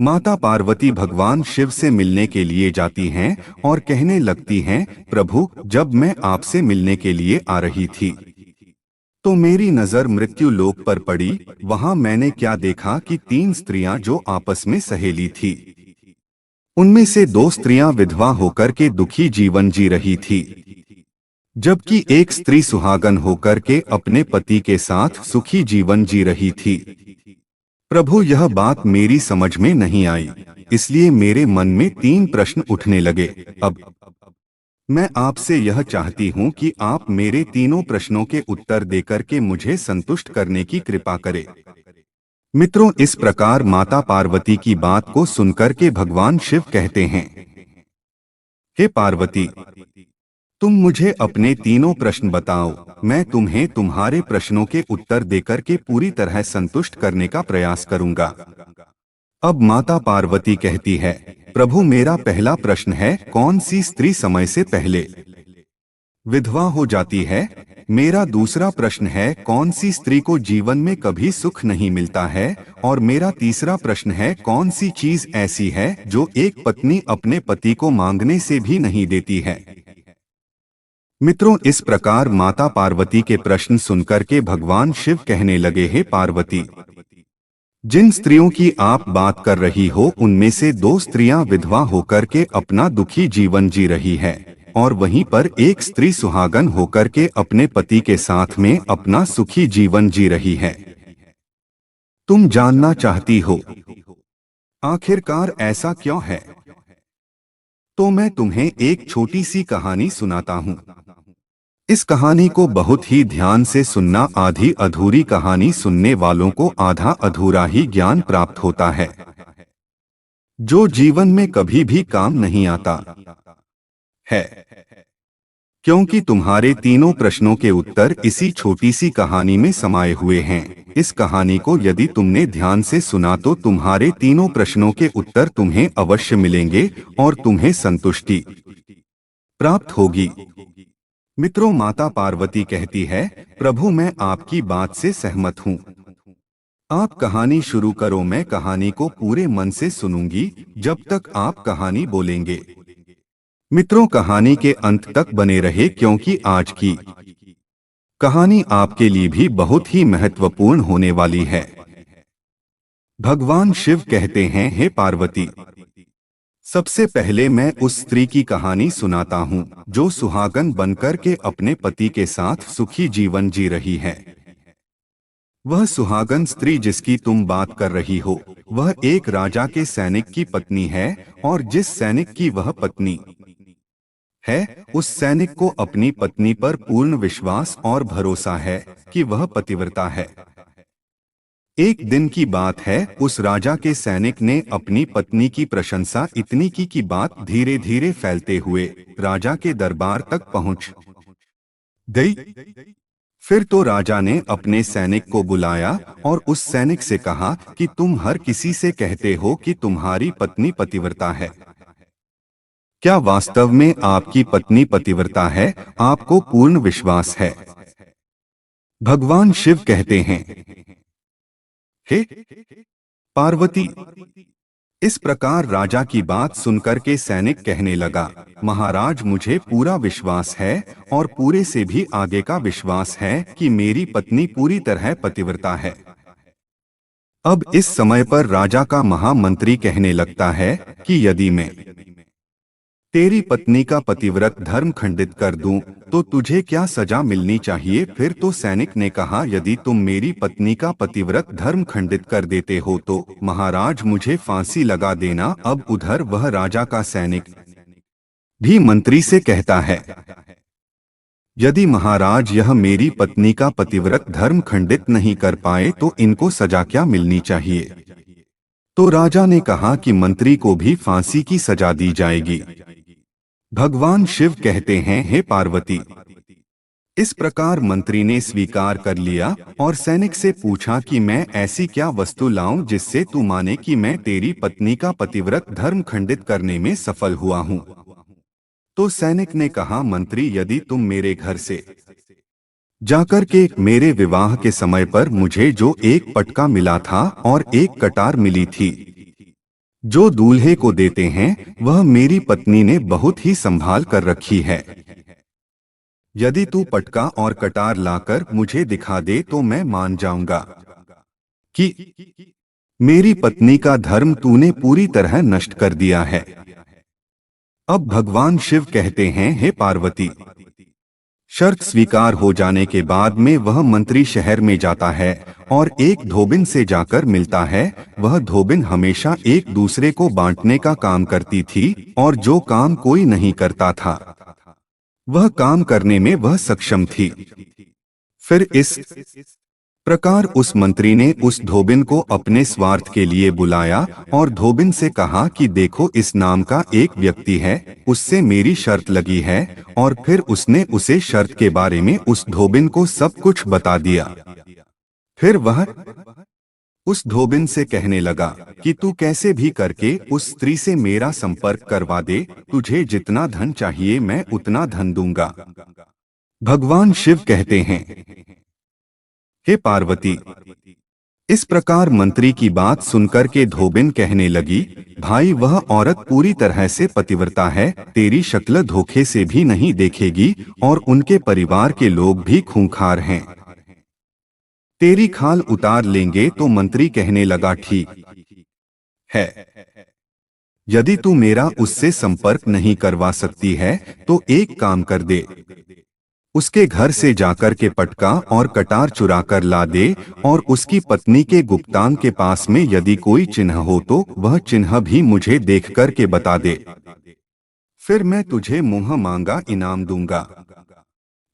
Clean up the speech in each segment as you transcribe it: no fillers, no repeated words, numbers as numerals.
माता पार्वती भगवान शिव से मिलने के लिए जाती हैं और कहने लगती हैं, प्रभु, जब मैं आपसे मिलने के लिए आ रही थी तो मेरी नजर मृत्यु लोक पर पड़ी। वहां मैंने क्या देखा कि तीन स्त्रियां जो आपस में सहेली थी, उनमें से दो स्त्रियां विधवा होकर के दुखी जीवन जी रही थी, जबकि एक स्त्री सुहागन होकर के अपने पति के साथ सुखी जीवन जी रही थी। प्रभु, यह बात मेरी समझ में नहीं आई, इसलिए मेरे मन में तीन प्रश्न उठने लगे। अब मैं आपसे यह चाहती हूँ कि आप मेरे तीनों प्रश्नों के उत्तर देकर के मुझे संतुष्ट करने की कृपा करें। मित्रों, इस प्रकार माता पार्वती की बात को सुनकर के भगवान शिव कहते हैं, हे पार्वती, तुम मुझे अपने तीनों प्रश्न बताओ, मैं तुम्हें तुम्हारे प्रश्नों के उत्तर देकर के पूरी तरह संतुष्ट करने का प्रयास करूंगा। अब माता पार्वती कहती है, प्रभु, मेरा पहला प्रश्न है, कौन सी स्त्री समय से पहले विधवा हो जाती है? मेरा दूसरा प्रश्न है, कौन सी स्त्री को जीवन में कभी सुख नहीं मिलता है? और मेरा तीसरा प्रश्न है, कौन सी चीज ऐसी है जो एक पत्नी अपने पति को मांगने से भी नहीं देती है? मित्रों, इस प्रकार माता पार्वती के प्रश्न सुनकर के भगवान शिव कहने लगे, हे पार्वती, जिन स्त्रियों की आप बात कर रही हो उनमें से दो स्त्रियां विधवा होकर के अपना दुखी जीवन जी रही है और वहीं पर एक स्त्री सुहागन होकर के अपने पति के साथ में अपना सुखी जीवन जी रही है। तुम जानना चाहती हो आखिरकार ऐसा क्यों है? तो मैं तुम्हें एक छोटी सी कहानी सुनाता हूँ। इस कहानी को बहुत ही ध्यान से सुनना। आधी अधूरी कहानी सुनने वालों को आधा अधूरा ही ज्ञान प्राप्त होता है, जो जीवन में कभी भी काम नहीं आता है, क्योंकि तुम्हारे तीनों प्रश्नों के उत्तर इसी छोटी सी कहानी में समाये हुए हैं। इस कहानी को यदि तुमने ध्यान से सुना तो तुम्हारे तीनों प्रश्नों के उत्तर तुम्हें अवश्य मिलेंगे और तुम्हें संतुष्टि प्राप्त होगी। मित्रों, माता पार्वती कहती है, प्रभु, मैं आपकी बात से सहमत हूँ। आप कहानी शुरू करो, मैं कहानी को पूरे मन से सुनूंगी जब तक आप कहानी बोलेंगे। मित्रों, कहानी के अंत तक बने रहे, क्योंकि आज की कहानी आपके लिए भी बहुत ही महत्वपूर्ण होने वाली है। भगवान शिव कहते हैं, हे पार्वती, सबसे पहले मैं उस स्त्री की कहानी सुनाता हूँ जो सुहागन बनकर के अपने पति के साथ सुखी जीवन जी रही है। वह सुहागन स्त्री जिसकी तुम बात कर रही हो, वह एक राजा के सैनिक की पत्नी है और जिस सैनिक की वह पत्नी है, उस सैनिक को अपनी पत्नी पर पूर्ण विश्वास और भरोसा है कि वह पतिव्रता है। एक दिन की बात है, उस राजा के सैनिक ने अपनी पत्नी की प्रशंसा इतनी की कि बात धीरे धीरे फैलते हुए राजा के दरबार तक पहुंच गई। फिर तो राजा ने अपने सैनिक को बुलाया और उस सैनिक से कहा कि तुम हर किसी से कहते हो कि तुम्हारी पत्नी पतिव्रता है, क्या वास्तव में आपकी पत्नी पतिव्रता है? आपको पूर्ण विश्वास है? भगवान शिव कहते हैं, हे पार्वती, इस प्रकार राजा की बात सुनकर के सैनिक कहने लगा, महाराज, मुझे पूरा विश्वास है और पूरे से भी आगे का विश्वास है कि मेरी पत्नी पूरी तरह पतिव्रता है। अब इस समय पर राजा का महामंत्री कहने लगता है कि यदि मैं तेरी पत्नी का पतिव्रत धर्म खंडित कर दूं तो तुझे क्या सजा मिलनी चाहिए? फिर तो सैनिक ने कहा, यदि तुम मेरी पत्नी का पतिव्रत धर्म खंडित कर देते हो तो महाराज मुझे फांसी लगा देना। अब उधर वह राजा का सैनिक भी मंत्री से कहता है, यदि महाराज यह मेरी पत्नी का पतिव्रत धर्म खंडित नहीं कर पाए तो इनको सजा क्या मिलनी चाहिए? तो राजा ने कहा कि मंत्री को भी फांसी की सजा दी जाएगी। भगवान शिव कहते हैं, हे पार्वती, इस प्रकार मंत्री ने स्वीकार कर लिया और सैनिक से पूछा कि मैं ऐसी क्या वस्तु लाऊं जिससे तू माने कि मैं तेरी पत्नी का पतिव्रत धर्म खंडित करने में सफल हुआ हूं। तो सैनिक ने कहा, मंत्री, यदि तुम मेरे घर से जाकर के मेरे विवाह के समय पर मुझे जो एक पटका मिला था और एक कटार मिली थी, जो दूल्हे को देते हैं वह मेरी पत्नी ने बहुत ही संभाल कर रखी है। यदि तू पटका और कटार लाकर मुझे दिखा दे तो मैं मान जाऊंगा कि मेरी पत्नी का धर्म तूने पूरी तरह नष्ट कर दिया है। अब भगवान शिव कहते हैं, हे पार्वती, शर्त स्वीकार हो जाने के बाद में वह मंत्री शहर में जाता है और एक धोबिन से जाकर मिलता है। वह धोबिन हमेशा एक दूसरे को बांटने का काम करती थी और जो काम कोई नहीं करता था वह काम करने में वह सक्षम थी। फिर इस प्रकार उस मंत्री ने उस धोबिन को अपने स्वार्थ के लिए बुलाया और धोबिन से कहा कि देखो, इस नाम का एक व्यक्ति है, उससे मेरी शर्त लगी है। और फिर उसने उसे शर्त के बारे में उस धोबिन को सब कुछ बता दिया। फिर वह उस धोबिन से कहने लगा कि तू कैसे भी करके उस स्त्री से मेरा संपर्क करवा दे, तुझे जितना धन चाहिए मैं उतना धन दूंगा। भगवान शिव कहते हैं, हे पार्वती, इस प्रकार मंत्री की बात सुनकर के धोबिन कहने लगी, भाई वह औरत पूरी तरह से पतिव्रता है, तेरी शक्ल धोखे से भी नहीं देखेगी और उनके परिवार के लोग भी खूंखार हैं, तेरी खाल उतार लेंगे। तो मंत्री कहने लगा, ठीक है, यदि तू मेरा उससे संपर्क नहीं करवा सकती है तो एक काम कर दे, उसके घर से जाकर के पटका और कटार चुरा कर ला दे और उसकी पत्नी के गुप्तांग के पास में यदि कोई चिन्ह हो तो वह चिन्ह भी मुझे देख कर के बता दे, फिर मैं तुझे मुंह मांगा इनाम दूंगा।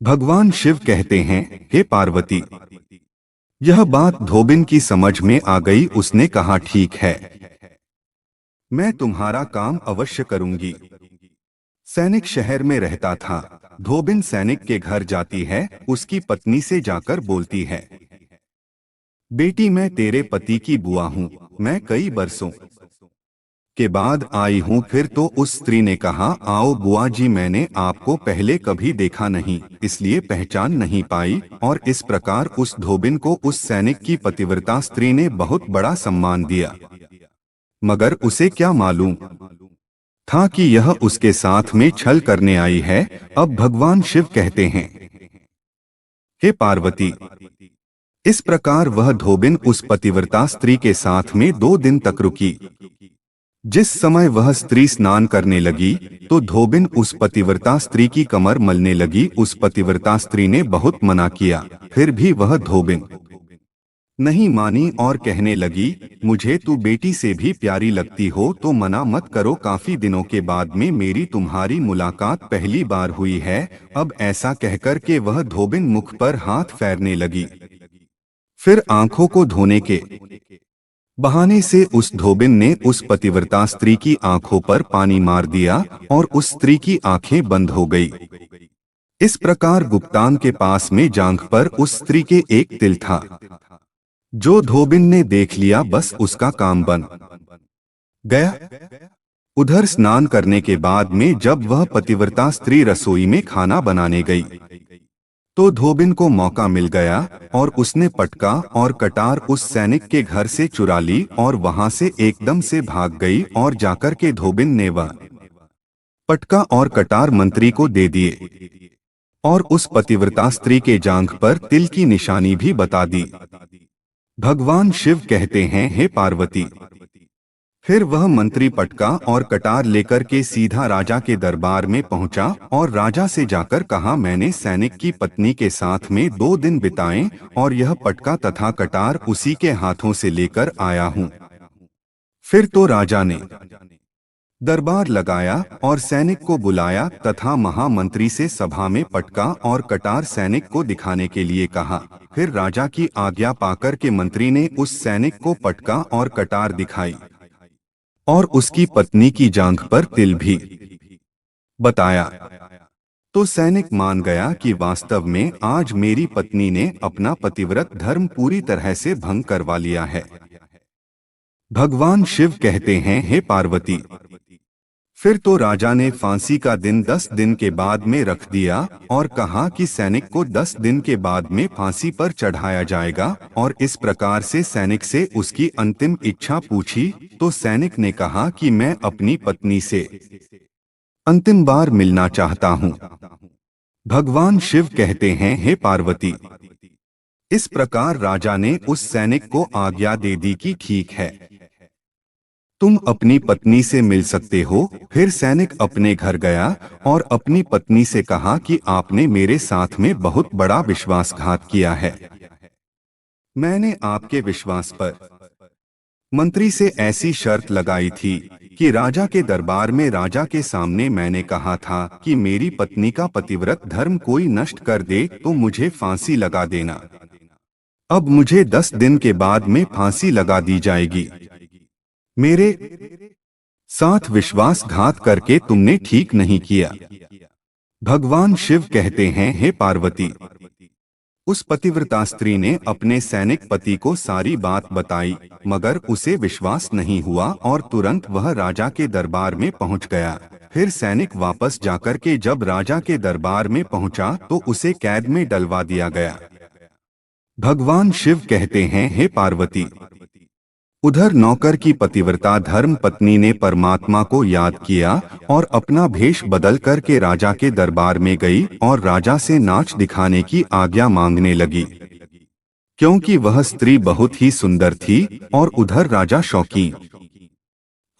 भगवान शिव कहते हैं, हे पार्वती, यह बात धोबिन की समझ में आ गई। उसने कहा, ठीक है, मैं तुम्हारा काम अवश्य करूंगी। सैनिक शहर में रहता था। धोबिन सैनिक के घर जाती है, उसकी पत्नी से जाकर बोलती है, बेटी मैं तेरे पति की बुआ हूँ, मैं कई बरसों के बाद आई हूँ। फिर तो उस स्त्री ने कहा, आओ बुआ जी, मैंने आपको पहले कभी देखा नहीं इसलिए पहचान नहीं पाई। और इस प्रकार उस धोबिन को उस सैनिक की पतिव्रता स्त्री ने बहुत बड़ा सम्मान दिया, मगर उसे क्या मालूम था कि यह उसके साथ में छल करने आई है। अब भगवान शिव कहते हैं, हे पार्वती, इस प्रकार वह धोबिन उस पतिव्रता स्त्री के साथ में 2 दिन तक रुकी। जिस समय वह स्त्री स्नान करने लगी तो धोबिन उस पतिव्रता स्त्री की कमर मलने लगी। उस पतिव्रता स्त्री ने बहुत मना किया, फिर भी वह धोबिन नहीं मानी और कहने लगी, मुझे तू बेटी से भी प्यारी लगती हो तो मना मत करो। काफी दिनों के बाद में मेरी तुम्हारी मुलाकात पहली बार हुई है। अब ऐसा कहकर के वह धोबिन मुख पर हाथ फेरने लगी। फिर आंखों को धोने के बहाने से उस धोबिन ने उस पतिव्रता स्त्री की आंखों पर पानी मार दिया और उस स्त्री की आंखें बंद हो गई। इस प्रकार गुप्तांग के पास में जांघ पर उस स्त्री के एक तिल था। जो धोबिन ने देख लिया, बस उसका काम बन गया। उधर स्नान करने के बाद में जब वह पतिव्रता स्त्री रसोई में खाना बनाने गई तो धोबिन को मौका मिल गया और उसने पटका और कटार उस सैनिक के घर से चुरा ली और वहां से एकदम से भाग गई। और जाकर के धोबिन ने वह पटका और कटार मंत्री को दे दिए और उस पतिव्रता स्त्री के जांघ पर तिल की निशानी भी बता दी। भगवान शिव कहते हैं, हे पार्वती, फिर वह मंत्री पटका और कटार लेकर के सीधा राजा के दरबार में पहुंचा और राजा से जाकर कहा, मैंने सैनिक की पत्नी के साथ में 2 दिन बिताए और यह पटका तथा कटार उसी के हाथों से लेकर आया हूं। फिर तो राजा ने दरबार लगाया और सैनिक को बुलाया तथा महामंत्री से सभा में पटका और कटार सैनिक को दिखाने के लिए कहा। फिर राजा की आज्ञा पाकर के मंत्री ने उस सैनिक को पटका और कटार दिखाई और उसकी पत्नी की जांघ पर तिल भी बताया। तो सैनिक मान गया कि वास्तव में आज मेरी पत्नी ने अपना पतिव्रत धर्म पूरी तरह से भंग करवा लिया है। भगवान शिव कहते हैं, हे पार्वती, फिर तो राजा ने फांसी का दिन 10 दिन के बाद में रख दिया और कहा कि सैनिक को 10 दिन के बाद में फांसी पर चढ़ाया जाएगा। और इस प्रकार से सैनिक से उसकी अंतिम इच्छा पूछी तो सैनिक ने कहा कि मैं अपनी पत्नी से अंतिम बार मिलना चाहता हूँ। भगवान शिव कहते हैं, हे पार्वती। इस प्रकार राजा ने उस सैनिक को आज्ञा दे दी कि ठीक है, तुम अपनी पत्नी से मिल सकते हो। फिर सैनिक अपने घर गया और अपनी पत्नी से कहा कि आपने मेरे साथ में बहुत बड़ा विश्वासघात किया है। मैंने आपके विश्वास पर मंत्री से ऐसी शर्त लगाई थी कि राजा के दरबार में राजा के सामने मैंने कहा था कि मेरी पत्नी का पतिव्रत धर्म कोई नष्ट कर दे तो मुझे फांसी लगा देना। अब मुझे 10 दिन के बाद में फांसी लगा दी जाएगी। मेरे साथ विश्वासघात करके तुमने ठीक नहीं किया। भगवान शिव कहते हैं, हे पार्वती। उस पतिव्रता स्त्री ने अपने सैनिक पति को सारी बात बताई, मगर उसे विश्वास नहीं हुआ और तुरंत वह राजा के दरबार में पहुंच गया। फिर सैनिक वापस जाकर के जब राजा के दरबार में पहुंचा तो उसे कैद में डलवा दिया गया। भगवान शिव कहते हैं, हे पार्वती। उधर नौकर की पतिव्रता धर्म पत्नी ने परमात्मा को याद किया और अपना भेष बदल करके राजा के दरबार में गई और राजा से नाच दिखाने की आज्ञा मांगने लगी, क्योंकि वह स्त्री बहुत ही सुंदर थी और उधर राजा शौकीन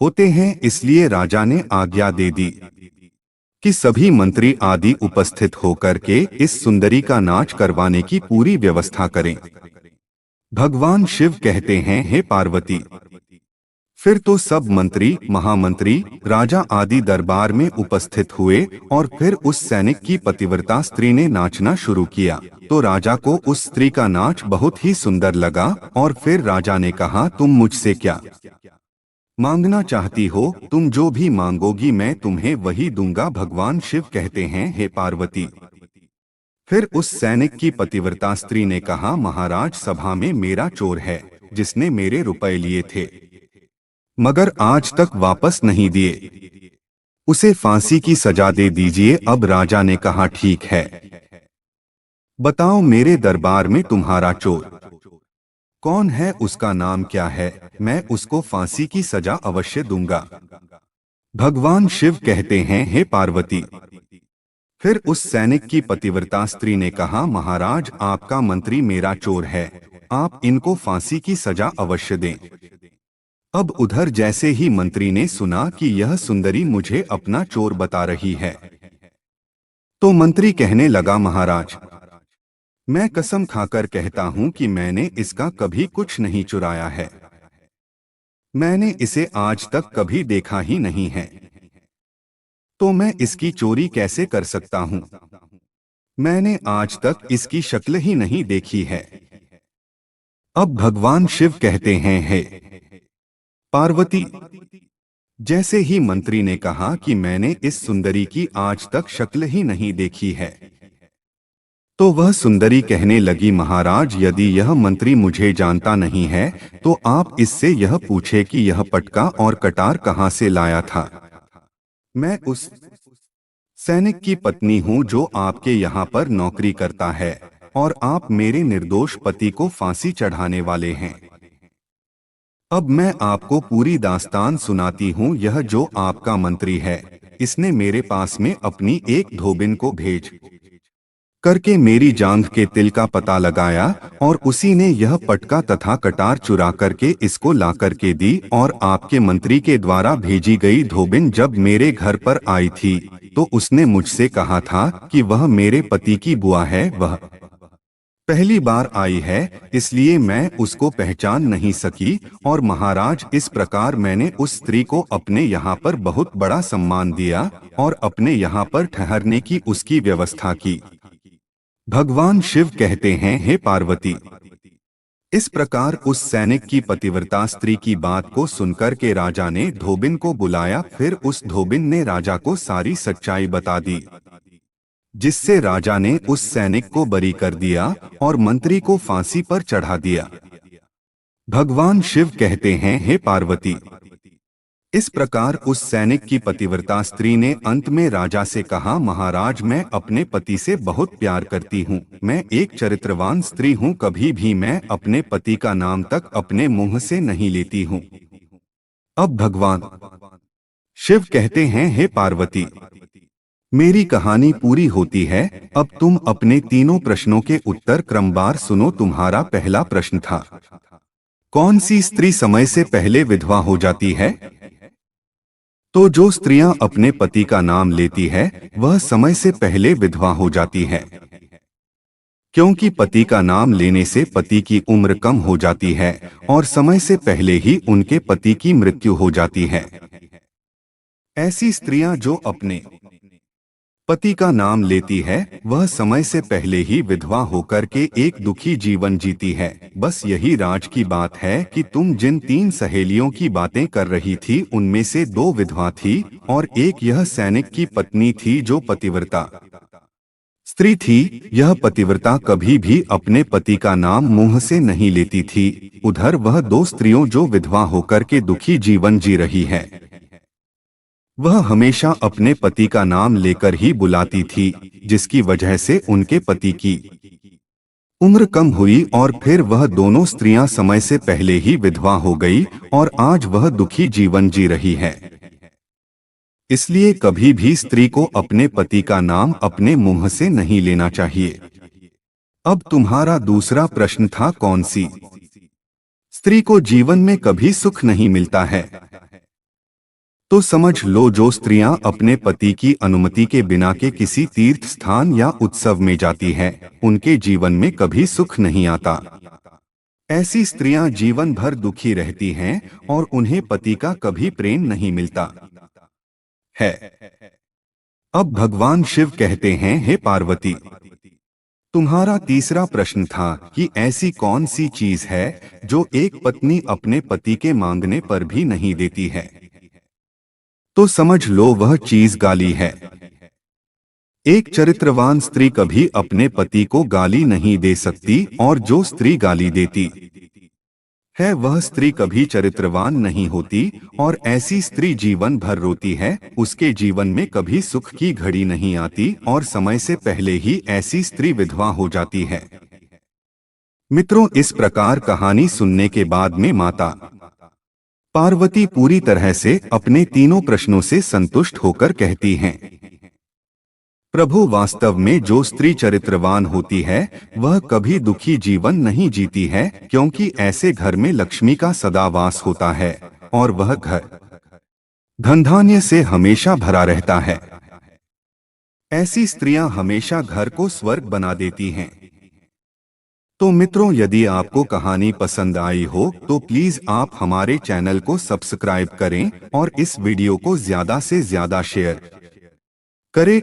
होते हैं। इसलिए राजा ने आज्ञा दे दी कि सभी मंत्री आदि उपस्थित होकर के इस सुंदरी का नाच करवाने की पूरी व्यवस्था करें। भगवान शिव कहते हैं, हे पार्वती। फिर तो सब मंत्री, महामंत्री, राजा आदि दरबार में उपस्थित हुए और फिर उस सैनिक की पतिव्रता स्त्री ने नाचना शुरू किया। तो राजा को उस स्त्री का नाच बहुत ही सुंदर लगा और फिर राजा ने कहा, तुम मुझसे क्या मांगना चाहती हो? तुम जो भी मांगोगी मैं तुम्हें वही दूंगा। भगवान शिव कहते हैं, हे पार्वती। फिर उस सैनिक की पतिव्रता स्त्री ने कहा, महाराज, सभा में मेरा चोर है जिसने मेरे रुपए लिए थे मगर आज तक वापस नहीं दिए, उसे फांसी की सजा दे दीजिए। अब राजा ने कहा, ठीक है, बताओ मेरे दरबार में तुम्हारा चोर कौन है, उसका नाम क्या है, मैं उसको फांसी की सजा अवश्य दूंगा। भगवान शिव कहते हैं, हे पार्वती। फिर उस सैनिक की पतिव्रता स्त्री ने कहा, महाराज, आपका मंत्री मेरा चोर है, आप इनको फांसी की सजा अवश्य दें। अब उधर जैसे ही मंत्री ने सुना कि यह सुंदरी मुझे अपना चोर बता रही है तो मंत्री कहने लगा, महाराज, मैं कसम खाकर कहता हूं कि मैंने इसका कभी कुछ नहीं चुराया है। मैंने इसे आज तक कभी देखा ही नहीं है, तो मैं इसकी चोरी कैसे कर सकता हूं? मैंने आज तक इसकी शक्ल ही नहीं देखी है। अब भगवान शिव कहते हैं, हे पार्वती। जैसे ही मंत्री ने कहा कि मैंने इस सुंदरी की आज तक शक्ल ही नहीं देखी है, तो वह सुंदरी कहने लगी, महाराज, यदि यह मंत्री मुझे जानता नहीं है तो आप इससे यह पूछे कि यह पटका और कटार कहां से लाया था। मैं उस सैनिक की पत्नी हूं जो आपके यहाँ पर नौकरी करता है और आप मेरे निर्दोष पति को फांसी चढ़ाने वाले हैं। अब मैं आपको पूरी दास्तान सुनाती हूँ। यह जो आपका मंत्री है, इसने मेरे पास में अपनी एक धोबिन को भेज करके मेरी जांघ के तिल का पता लगाया और उसी ने यह पटका तथा कटार चुरा करके इसको ला करके दी। और आपके मंत्री के द्वारा भेजी गई धोबिन जब मेरे घर पर आई थी तो उसने मुझसे कहा था कि वह मेरे पति की बुआ है। वह पहली बार आई है, इसलिए मैं उसको पहचान नहीं सकी। और महाराज, इस प्रकार मैंने उस स्त्री को अपने यहाँ पर बहुत बड़ा सम्मान दिया और अपने यहाँ पर ठहरने की उसकी व्यवस्था की। भगवान शिव कहते हैं, हे पार्वती। इस प्रकार उस सैनिक की पतिव्रता स्त्री की बात को सुनकर के राजा ने धोबिन को बुलाया। फिर उस धोबिन ने राजा को सारी सच्चाई बता दी, जिससे राजा ने उस सैनिक को बरी कर दिया और मंत्री को फांसी पर चढ़ा दिया। भगवान शिव कहते हैं, हे पार्वती। इस प्रकार उस सैनिक की पतिव्रता स्त्री ने अंत में राजा से कहा, महाराज, मैं अपने पति से बहुत प्यार करती हूँ। मैं एक चरित्रवान स्त्री हूँ, कभी भी मैं अपने पति का नाम तक अपने मुंह से नहीं लेती हूँ। अब भगवान शिव कहते हैं, हे पार्वती, मेरी कहानी पूरी होती है। अब तुम अपने तीनों प्रश्नों के उत्तर क्रमवार सुनो। तुम्हारा पहला प्रश्न था, कौन सी स्त्री समय से पहले विधवा हो जाती है? तो जो स्त्रियां अपने पति का नाम लेती है वह समय से पहले विधवा हो जाती है, क्योंकि पति का नाम लेने से पति की उम्र कम हो जाती है और समय से पहले ही उनके पति की मृत्यु हो जाती है। ऐसी स्त्रियां जो अपने पति का नाम लेती है वह समय से पहले ही विधवा होकर के एक दुखी जीवन जीती है। बस यही राज की बात है कि तुम जिन 3 सहेलियों की बातें कर रही थी उनमें से 2 विधवा थी और एक यह सैनिक की पत्नी थी जो पतिव्रता स्त्री थी। यह पतिव्रता कभी भी अपने पति का नाम मुंह से नहीं लेती थी। उधर वह 2 स्त्रियों जो विधवा होकर के दुखी जीवन जी रही है, वह हमेशा अपने पति का नाम लेकर ही बुलाती थी, जिसकी वजह से उनके पति की उम्र कम हुई और फिर वह दोनों स्त्रियां समय से पहले ही विधवा हो गई और आज वह दुखी जीवन जी रही है। इसलिए कभी भी स्त्री को अपने पति का नाम अपने मुंह से नहीं लेना चाहिए। अब तुम्हारा दूसरा प्रश्न था, कौन सी स्त्री को जीवन में कभी सुख नहीं मिलता है? तो समझ लो, जो स्त्रियां अपने पति की अनुमति के बिना के किसी तीर्थ स्थान या उत्सव में जाती है उनके जीवन में कभी सुख नहीं आता। ऐसी स्त्रियां जीवन भर दुखी रहती हैं और उन्हें पति का कभी प्रेम नहीं मिलता है। अब भगवान शिव कहते हैं, हे पार्वती, तुम्हारा तीसरा प्रश्न था कि ऐसी कौन सी चीज है जो एक पत्नी अपने पति के मांगने पर भी नहीं देती है? तो समझ लो, वह चीज गाली है। एक चरित्रवान स्त्री कभी अपने पति को गाली नहीं दे सकती और जो स्त्री गाली देती है वह स्त्री कभी चरित्रवान नहीं होती और ऐसी स्त्री जीवन भर रोती है। उसके जीवन में कभी सुख की घड़ी नहीं आती और समय से पहले ही ऐसी स्त्री विधवा हो जाती है। मित्रों, इस प्रकार कहानी सुनने के बाद में माता पार्वती पूरी तरह से अपने तीनों प्रश्नों से संतुष्ट होकर कहती हैं, प्रभु, वास्तव में जो स्त्री चरित्रवान होती है वह कभी दुखी जीवन नहीं जीती है, क्योंकि ऐसे घर में लक्ष्मी का सदा वास होता है और वह घर धन धान्य से हमेशा भरा रहता है। ऐसी स्त्रियां हमेशा घर को स्वर्ग बना देती हैं। तो मित्रों, यदि आपको कहानी पसंद आई हो तो प्लीज आप हमारे चैनल को सब्सक्राइब करें और इस वीडियो को ज्यादा से ज्यादा शेयर करें।